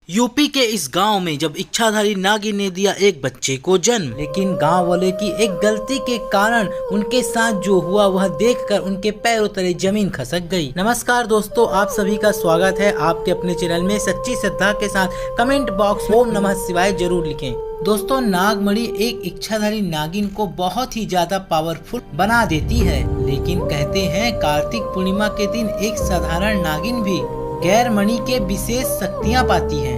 UP के इस गांव में जब इच्छाधारी नागिन ने दिया एक बच्चे को जन्म, लेकिन गांव वाले की एक गलती के कारण उनके साथ जो हुआ वह देखकर उनके पैरों तले जमीन खसक गई। नमस्कार दोस्तों, आप सभी का स्वागत है आपके अपने चैनल में। सच्ची श्रद्धा के साथ कमेंट बॉक्स में ओम नमः शिवाय जरूर लिखें। दोस्तों, नागमणि एक इच्छाधारी नागिन को बहुत ही ज्यादा पावरफुल बना देती है, लेकिन कहते हैं कार्तिक पूर्णिमा के दिन एक साधारण नागिन भी गैर मणि के विशेष शक्तियाँ पाती है,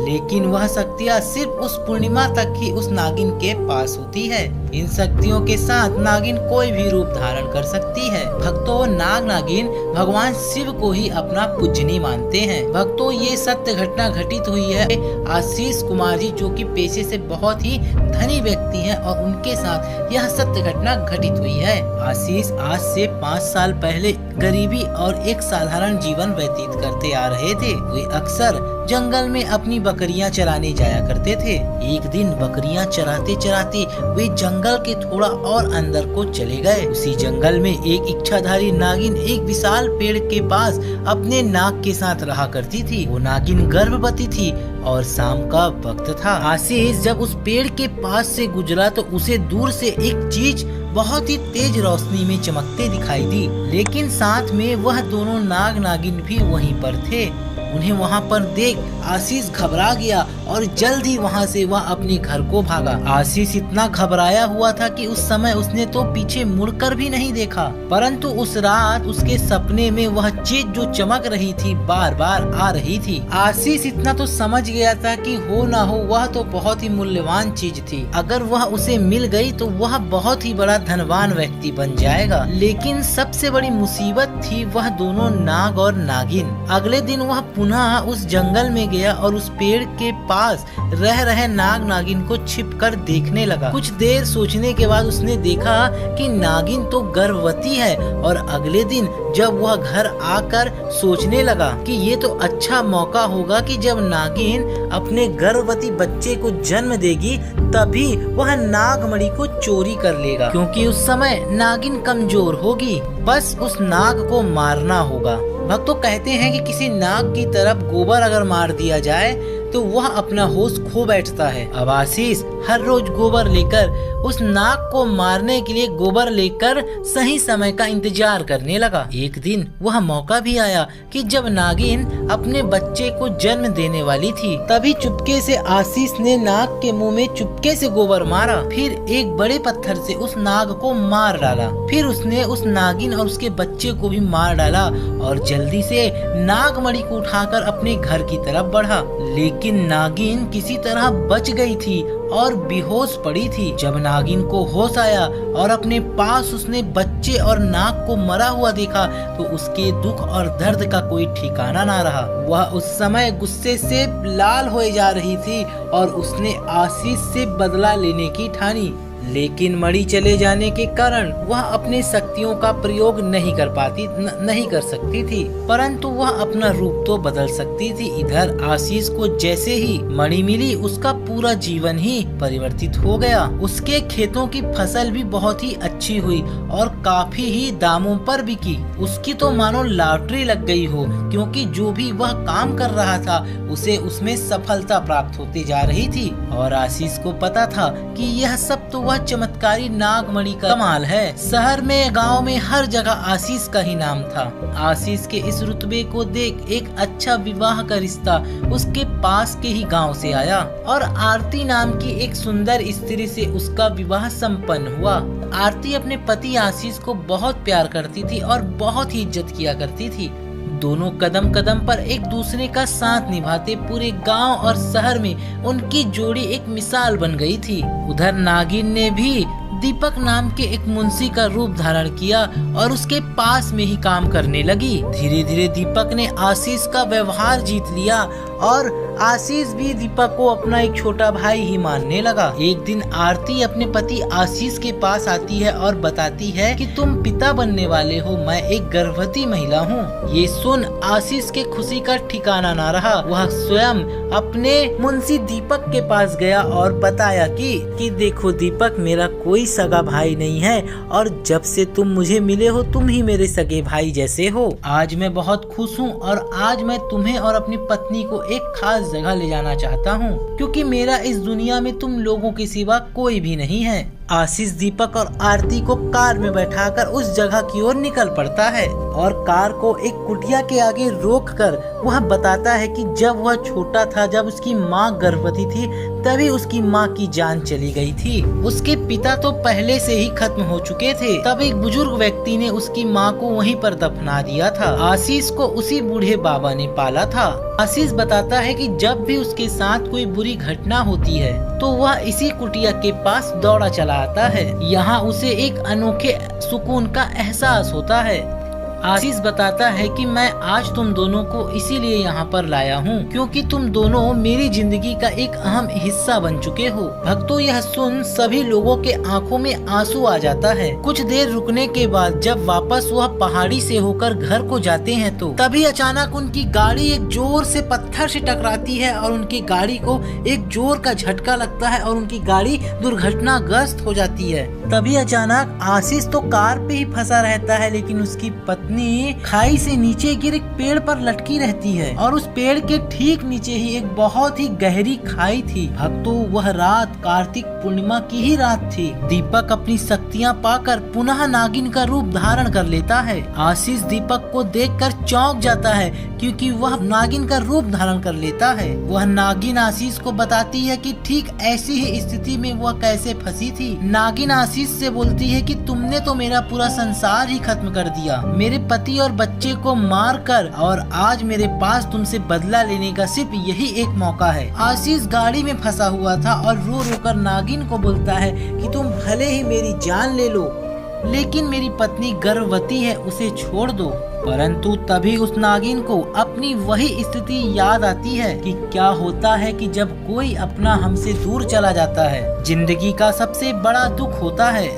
लेकिन वह शक्तियाँ सिर्फ उस पूर्णिमा तक ही उस नागिन के पास होती है। इन शक्तियों के साथ नागिन कोई भी रूप धारण कर सकती है। भक्तों, नागिन भगवान शिव को ही अपना पूजनी मानते हैं। भक्तों, ये सत्य घटना घटित हुई है आशीष कुमार जी, जो कि पेशे से बहुत ही धनी व्यक्ति हैं, और उनके साथ यह सत्य घटना घटित हुई है। आशीष आज से 5 साल पहले गरीबी और एक साधारण जीवन व्यतीत करते आ रहे थे। वे अक्सर जंगल में अपनी बकरियां चराने जाया करते थे। एक दिन बकरियां चराते चराते वे जंगल के थोड़ा और अंदर को चले गए। उसी जंगल में एक इच्छाधारी नागिन एक विशाल पेड़ के पास अपने नाग के साथ रहा करती थी। वो नागिन गर्भवती थी और शाम का वक्त था। आशीष जब उस पेड़ के पास से गुजरा तो उसे दूर से एक चीज बहुत ही तेज रोशनी में चमकते दिखाई दी, लेकिन साथ में वह दोनों नागिन भी वहीं पर थे। उन्हें वहां पर देख आशीष घबरा गया और जल्द ही वहां से वह अपने घर को भागा। आशीष इतना घबराया हुआ था कि उस समय उसने तो पीछे मुड़कर भी नहीं देखा, परंतु उस रात उसके सपने में वह चीज जो चमक रही थी बार बार आ रही थी। आशीष इतना तो समझ गया था कि हो ना हो वह तो बहुत ही मूल्यवान चीज थी। अगर वह उसे मिल गई तो वह बहुत ही बड़ा धनवान व्यक्ति बन जाएगा। लेकिन सबसे बड़ी मुसीबत थी वह दोनों नाग और नागिन। अगले दिन वह पुनः उस जंगल में गया और उस पेड़ के पास रह रहे नागिन को छिपकर देखने लगा। कुछ देर सोचने के बाद उसने देखा कि नागिन तो गर्भवती है, और अगले दिन जब वह घर आकर सोचने लगा कि ये तो अच्छा मौका होगा कि जब नागिन अपने गर्भवती बच्चे को जन्म देगी तभी वह नागमणि को चोरी कर लेगा, क्योंकि उस समय नागिन कमजोर होगी। बस उस नाग को मारना होगा। भक्तों, कहते हैं कि किसी नाग की तरफ गोबर अगर मार दिया जाए तो वह अपना होश खो बैठता है। अब आशीष हर रोज गोबर लेकर उस नाग को मारने के लिए गोबर लेकर सही समय का इंतजार करने लगा। एक दिन वह मौका भी आया कि जब नागिन अपने बच्चे को जन्म देने वाली थी, तभी चुपके से आशीष ने नाग के मुंह में चुपके से गोबर मारा, फिर एक बड़े पत्थर से उस नाग को मार डाला। फिर उसने उस नागिन और उसके बच्चे को भी मार डाला और जल्दी से नागमणि को उठाकर अपने घर की तरफ बढ़ा। लेकिन नागिन किसी तरह बच गई थी और बेहोश पड़ी थी। जब नागिन को होश आया और अपने पास उसने बच्चे और नाग को मरा हुआ देखा तो उसके दुख और दर्द का कोई ठिकाना ना रहा। वह उस समय गुस्से से लाल हो जा रही थी और उसने आशीष से बदला लेने की ठानी। लेकिन मणि चले जाने के कारण वह अपने शक्तियों का प्रयोग नहीं कर सकती थी, परंतु वह अपना रूप तो बदल सकती थी। इधर आशीष को जैसे ही मणि मिली उसका पूरा जीवन ही परिवर्तित हो गया। उसके खेतों की फसल भी बहुत ही अच्छी हुई और काफी ही दामों पर बिकी। उसकी तो मानो लॉटरी लग गई हो, क्योंकि जो भी वह काम कर रहा था उसे उसमें सफलता प्राप्त होती जा रही थी। और आशीष को पता था कि यह सब तो वह चमत्कारी नागमणि का कमाल है। शहर में गांव में हर जगह आशीष का ही नाम था। आशीष के इस रुतबे को देख एक अच्छा विवाह का रिश्ता उसके पास के ही गांव से आया और आरती नाम की एक सुंदर स्त्री से उसका विवाह संपन्न हुआ। आरती अपने पति आशीष को बहुत प्यार करती थी और बहुत ही इज्जत किया करती थी। दोनों कदम कदम पर एक दूसरे का साथ निभाते पूरे गांव और शहर में उनकी जोड़ी एक मिसाल बन गई थी। उधर नागिन ने भी दीपक नाम के एक मुंशी का रूप धारण किया और उसके पास में ही काम करने लगी। धीरे धीरे दीपक ने आशीष का व्यवहार जीत लिया और आशीष भी दीपक को अपना एक छोटा भाई ही मानने लगा। एक दिन आरती अपने पति आशीष के पास आती है और बताती है कि तुम पिता बनने वाले हो, मैं एक गर्भवती महिला हूँ। ये सुन आशीष के खुशी का ठिकाना ना रहा। वह स्वयं अपने मुंशी दीपक के पास गया और बताया कि देखो दीपक, मेरा कोई सगा भाई नहीं है और जब से तुम मुझे मिले हो तुम ही मेरे सगे भाई जैसे हो। आज मैं बहुत खुश हूँ और आज मैं तुम्हें और अपनी पत्नी को एक खास जगह ले जाना चाहता हूँ, क्योंकि मेरा इस दुनिया में तुम लोगों के सिवा कोई भी नहीं है। आशीष दीपक और आरती को कार में बैठाकर उस जगह की ओर निकल पड़ता है और कार को एक कुटिया के आगे रोककर वह बताता है कि जब वह छोटा था, जब उसकी माँ गर्भवती थी, तभी उसकी माँ की जान चली गई थी। उसके पिता तो पहले से ही खत्म हो चुके थे। तब एक बुजुर्ग व्यक्ति ने उसकी माँ को वहीं पर दफना दिया था। आशीष को उसी बूढ़े बाबा ने पाला था। आशीष बताता है कि जब भी उसके साथ कोई बुरी घटना होती है तो वह इसी कुटिया के पास दौड़ा चला आता है। यहाँ उसे एक अनोखे सुकून का एहसास होता है। आशीष बताता है कि मैं आज तुम दोनों को इसीलिए यहाँ पर लाया हूँ क्योंकि तुम दोनों मेरी जिंदगी का एक अहम हिस्सा बन चुके हो। भक्तों, यह सुन सभी लोगों के आंखों में आंसू आ जाता है। कुछ देर रुकने के बाद जब वापस वह पहाड़ी से होकर घर को जाते हैं तो तभी अचानक उनकी गाड़ी एक जोर से पत्थर से टकराती है और उनकी गाड़ी को एक जोर का झटका लगता है और उनकी गाड़ी दुर्घटनाग्रस्त हो जाती है। तभी अचानक आशीष तो कार पे ही फंसा रहता है, लेकिन उसकी पत्नी खाई से नीचे गिर एक पेड़ पर लटकी रहती है और उस पेड़ के ठीक नीचे ही एक बहुत ही गहरी खाई थी। भक्तों, वह रात कार्तिक पूर्णिमा की ही रात थी। दीपक अपनी शक्तियाँ पाकर पुनः नागिन का रूप धारण कर लेता है। आशीष दीपक को देखकर चौंक जाता है क्योंकि वह नागिन का रूप धारण कर लेता है। वह नागिन आशीष को बताती है कि ठीक ऐसी ही स्थिति में वह कैसे फंसी थी। नागिन आशीष से बोलती है कि तुमने तो मेरा पूरा संसार ही खत्म कर दिया, मेरे पति और बच्चे को मारकर, और आज मेरे पास तुमसे बदला लेने का सिर्फ यही एक मौका है। आशीष गाड़ी में फंसा हुआ था और रो रो कर नागिन को बोलता है कि तुम भले ही मेरी जान ले लो, लेकिन मेरी पत्नी गर्भवती है, उसे छोड़ दो। परंतु तभी उस नागिन को अपनी वही स्थिति याद आती है कि क्या होता है कि जब कोई अपना हमसे दूर चला जाता है, जिंदगी का सबसे बड़ा दुख होता है।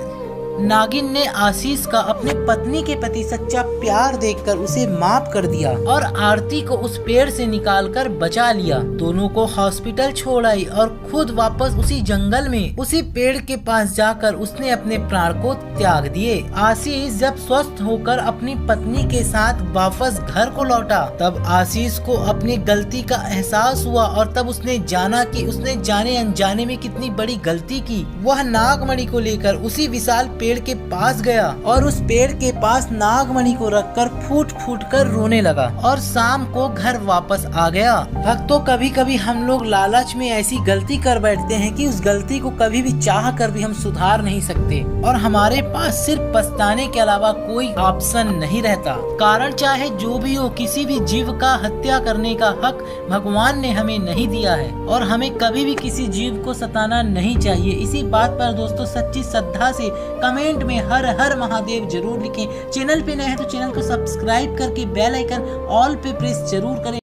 नागिन ने आशीष का अपने पत्नी के प्रति सच्चा प्यार देखकर उसे माफ कर दिया और आरती को उस पेड़ से निकालकर बचा लिया। दोनों को हॉस्पिटल छोड़ आई और खुद वापस उसी जंगल में उसी पेड़ के पास जाकर उसने अपने प्राण को त्याग दिए। आशीष जब स्वस्थ होकर अपनी पत्नी के साथ वापस घर को लौटा तब आशीष को अपनी गलती का एहसास हुआ और तब उसने जाना कि उसने जाने अनजाने में कितनी बड़ी गलती की। वह नागमणि को लेकर उसी विशाल पेड़ के पास गया और उस पेड़ के पास नागमणि को रखकर फूट फूट कर रोने लगा और शाम को घर वापस आ गया। भक्तों, कभी कभी हम लोग लालच में ऐसी गलती कर बैठते हैं कि उस गलती को कभी भी चाह कर भी हम सुधार नहीं सकते और हमारे पास सिर्फ पछताने के अलावा कोई ऑप्शन नहीं रहता। कारण चाहे जो भी हो, किसी भी जीव का हत्या करने का हक भगवान ने हमें नहीं दिया है और हमें कभी भी किसी जीव को सताना नहीं चाहिए। इसी बात पर दोस्तों सच्ची श्रद्धा से कमेंट में हर हर महादेव जरूर लिखें। चैनल पे नए हैं तो चैनल को सब्सक्राइब करके बेल आइकन ऑल पे प्रेस जरूर करें।